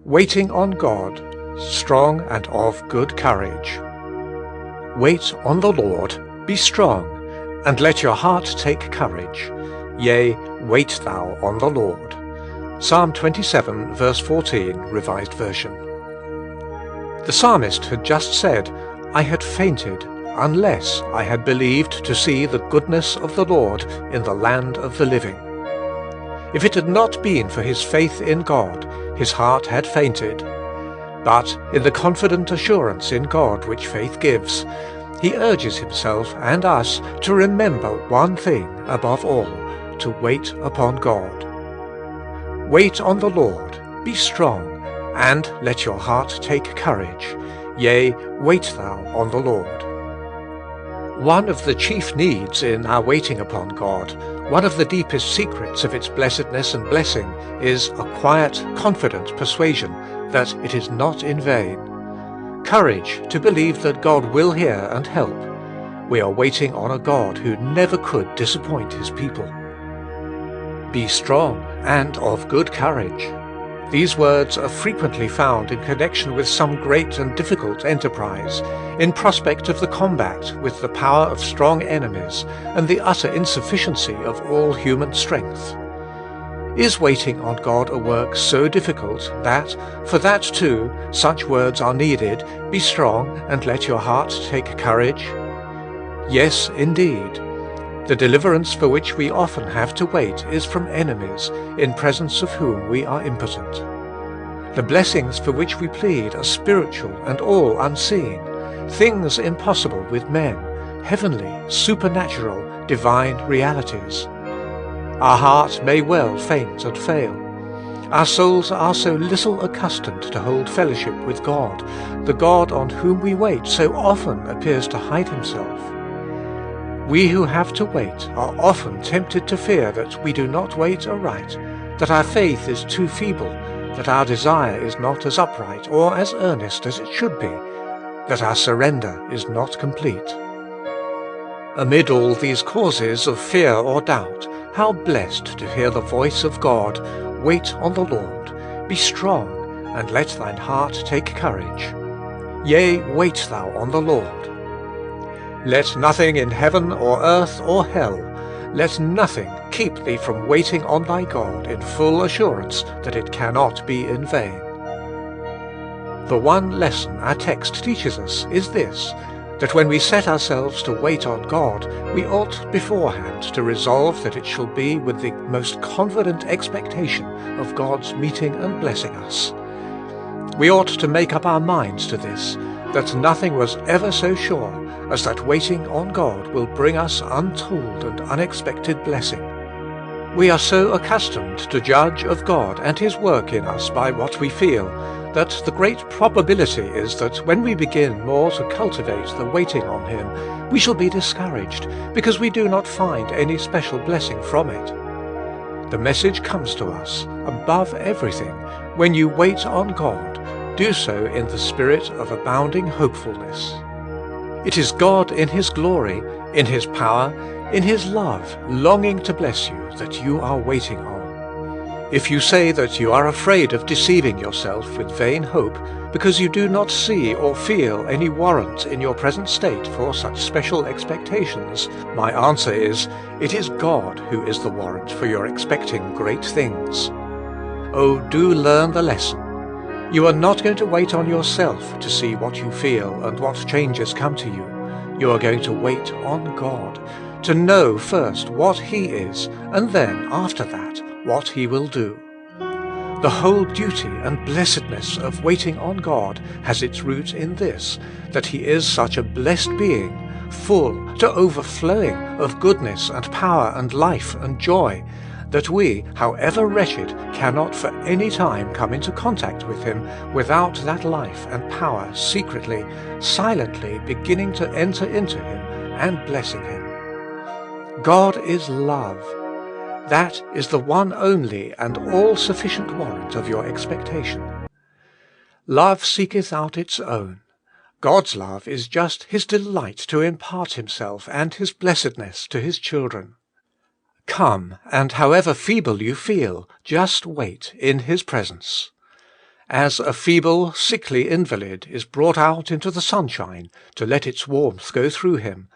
Waiting on God, strong and of good courage. Wait on the Lord, be strong, and let your heart take courage. Yea, wait thou on the Lord. Psalm 27, verse 14, Revised Version. The psalmist had just said, I had fainted, unless I had believed to see the goodness of the Lord in the land of the living. If it had not been for his faith in God, his heart had fainted. But in the confident assurance in God which faith gives, he urges himself and us to remember one thing above all, to wait upon God. Wait on the Lord, be strong, and let your heart take courage. Yea, wait thou on the Lord. One of the chief needs in our waiting upon God, one of the deepest secrets of its blessedness and blessing, is a quiet, confident persuasion that it is not in vain. Courage to believe that God will hear and help. We are waiting on a God who never could disappoint his people. Be strong and of good courage. These words are frequently found in connection with some great and difficult enterprise, in prospect of the combat with the power of strong enemies and the utter insufficiency of all human strength. Is waiting on God a work so difficult that, for that too, such words are needed, be strong and let your heart take courage? Yes, indeed. The deliverance for which we often have to wait is from enemies, in presence of whom we are impotent. The blessings for which we plead are spiritual and all unseen, things impossible with men, heavenly, supernatural, divine realities. Our heart may well faint and fail. Our souls are so little accustomed to hold fellowship with God. The God on whom we wait so often appears to hide himself. We who have to wait are often tempted to fear that we do not wait aright, that our faith is too feeble, that our desire is not as upright or as earnest as it should be, that our surrender is not complete. Amid all these causes of fear or doubt, how blessed to hear the voice of God, wait on the Lord, be strong, and let thine heart take courage. Yea, wait thou on the Lord. Let nothing in heaven or earth or hell, let nothing keep thee from waiting on thy God in full assurance that it cannot be in vain. The one lesson our text teaches us is this, that when we set ourselves to wait on God, we ought beforehand to resolve that it shall be with the most confident expectation of God's meeting and blessing us. We ought to make up our minds to this, that nothing was ever so sure as that waiting on God will bring us untold and unexpected blessing. We are so accustomed to judge of God and his work in us by what we feel, that the great probability is that when we begin more to cultivate the waiting on him, we shall be discouraged, because we do not find any special blessing from it. The message comes to us, above everything, when you wait on God, do so in the spirit of abounding hopefulness. It is God in his glory, in his power, in his love, longing to bless you, that you are waiting on. If you say that you are afraid of deceiving yourself with vain hope, because you do not see or feel any warrant in your present state for such special expectations, my answer is, it is God who is the warrant for your expecting great things. Oh, do learn the lesson. You are not going to wait on yourself to see what you feel and what changes come to you. You are going to wait on God, to know first what he is, and then, after that, what he will do. The whole duty and blessedness of waiting on God has its root in this, that he is such a blessed being, full to overflowing of goodness and power and life and joy, that we, however wretched, cannot for any time come into contact with him without that life and power secretly, silently beginning to enter into him and blessing him. God is love. That is the one only and all-sufficient warrant of your expectation. Love seeketh out its own. God's love is just his delight to impart himself and his blessedness to his children. Come, and however feeble you feel, just wait in his presence. As a feeble, sickly invalid is brought out into the sunshine to let its warmth go through him,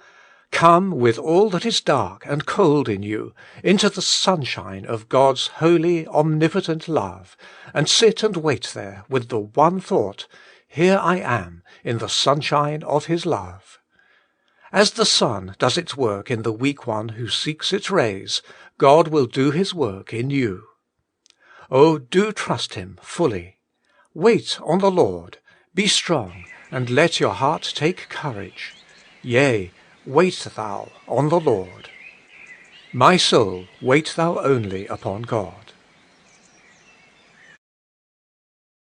come with all that is dark and cold in you into the sunshine of God's holy, omnipotent love, and sit and wait there with the one thought, "Here I am in the sunshine of His love." As the sun does its work in the weak one who seeks its rays, God will do His work in you. Oh, do trust Him fully. Wait on the Lord, be strong, and let your heart take courage. Yea, wait thou on the Lord. My soul, wait thou only upon God.